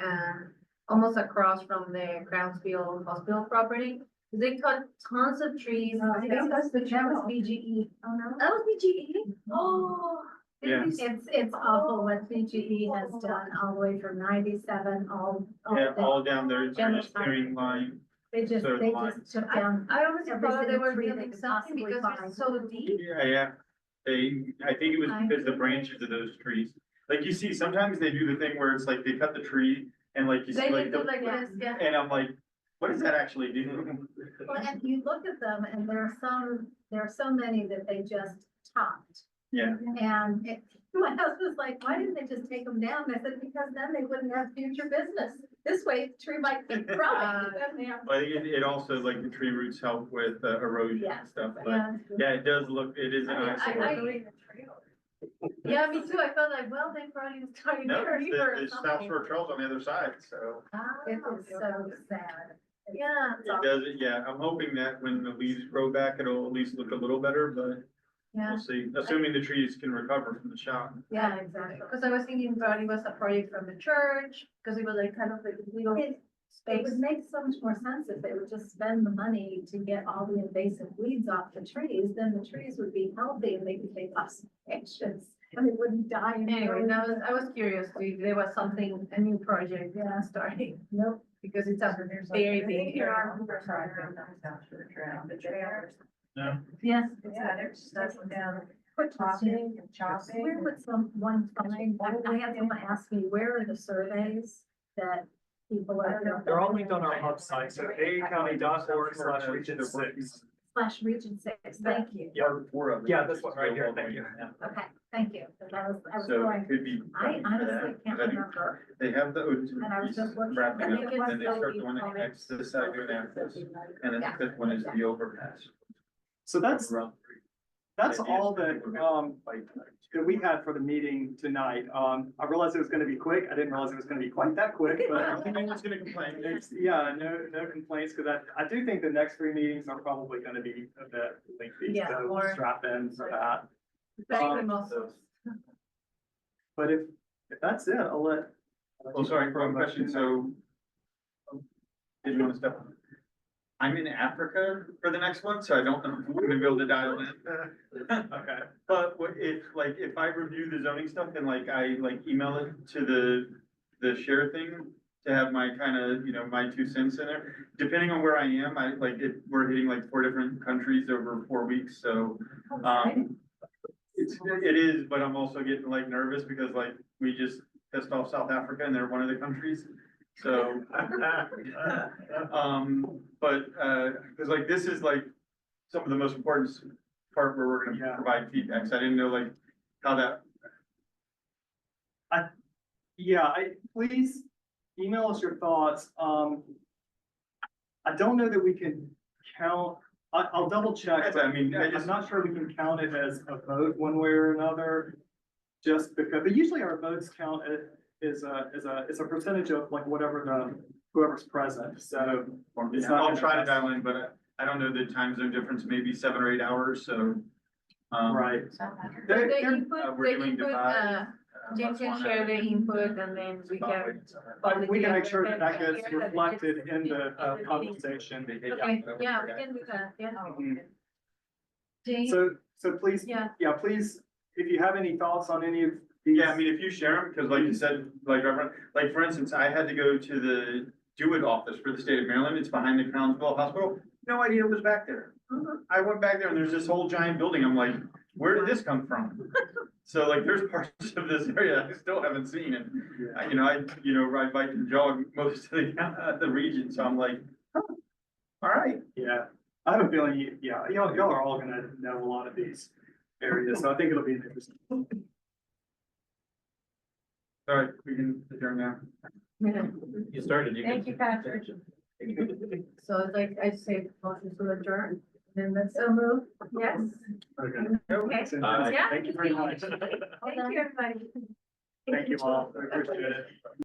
almost across from the Crownsville Hospital property? They cut tons of trees. I think that's the general BGE. Oh, no, that was BGE? Oh. Yeah. It's awful what BGE has done all the way from 97, Yeah, all down there, General there's clearing line. They just So took down. I always every thought they single were tree they building could something possibly because find. it's so deep. Yeah. I think it was because the branches of those trees, like you see, sometimes they do the thing where it's like they cut the tree and like you see They like did do like yeah. this, yeah. and I'm like, what does that actually do? Well, and you look at them and there are so many that they just topped. Yeah. And my husband's like, why didn't they just take them down? I said, because then they wouldn't have future business. This way, the tree might keep growing. Then they have- But it also, like the tree roots help with erosion Yeah. and stuff, but Yeah. yeah, it does look, it is an eyesore. Yeah, me too. I felt like, well, they probably was trying to No, get there's South Shore Trails on the other side, so It is so sad. Yeah. it does, yeah, I'm hoping that when the leaves grow back, it'll at least look a little better, but Yeah, we'll see, assuming the trees can recover from the shock. yeah, exactly. Because I was thinking about it was a project from the church, because it was like kind of like legal It space. would make so much more sense if they would just spend the money to get all the invasive weeds off the trees, then the trees would be healthy and they could take observations. And they wouldn't die. Anyway, I was curious if there was something, a new project, starting. Nope. Because it's a very big area. No, Yes. Where would someone find, I had someone ask me, where are the surveys that people are? They're all linked on our hub site, so acounty.org/region6. slash region 6, thank you. Or four of them. Yeah, this one right here, thank you. Okay, thank you, because I was So going, it could be. I honestly can't I think remember. They have the O2 And I was piece just looking, wrapping I up, think it was and then they start the one that the connects to the side of Annapolis, and then the Yeah. fifth one is the overpass. So that's That's all that we had for the meeting tonight. I realized it was gonna be quick. I didn't realize it was gonna be quite that quick, I but don't think anyone's gonna complain. it's, yeah, no complaints, because I do think the next 3 meetings are probably gonna be a bit lengthy, Yeah, so or- strap in for that. Especially most. But if that's it, I'll let. Oh, sorry, one question, so. Did you want to step on? I'm in Africa for the next one, so I don't know if I'm gonna be able to dial in. Okay. But if I review the zoning stuff and I email it to the share thing to have my kind of, my 2 cents in it, depending on where I am, we're hitting 4 different countries over 4 weeks, so. It is, but I'm also getting nervous because we just pissed off South Africa and they're one of the countries. So, cause this is some of the most important part where we're gonna Yeah. provide feedback. So I didn't know how that. Yeah, please email us your thoughts. I don't know that we can count, I'll double check, but I just. I'm not sure we can count it as a vote one way or another. Just because, but usually our votes count is a percentage of whatever whoever's present, so. It's not I'll gonna try to mess- dial in, but I don't know the time zone difference, maybe 7 or 8 hours, so. Right. The They're- input, we're doing divide, James can share the input and then we can. we can make sure that that gets reflected in the conversation. Okay, yeah, we can do that, yeah. James, So please, yeah, please, if you have any thoughts on any of these. Yeah, I mean, if you share them, because like you said, for instance, I had to go to the DeWitt office for the state of Maryland, it's behind the Crownsville Hospital, no idea it was back there. I went back there and there's this whole giant building, I'm like, where did this come from? So there's parts of this area I still haven't seen, and ride bike and jog most of the region, so I'm like, huh, all right. Yeah, I have a feeling, y'all are all gonna know a lot of these areas, so I think it'll be an interesting. All right, we can adjourn now. You started, thank you, Patrick. So it's I say motion to adjourn, then let's so move, yes. Okay. Okay. Aye. Yeah. Thank you very much. Thank you, everybody. Thank you all, I appreciate it.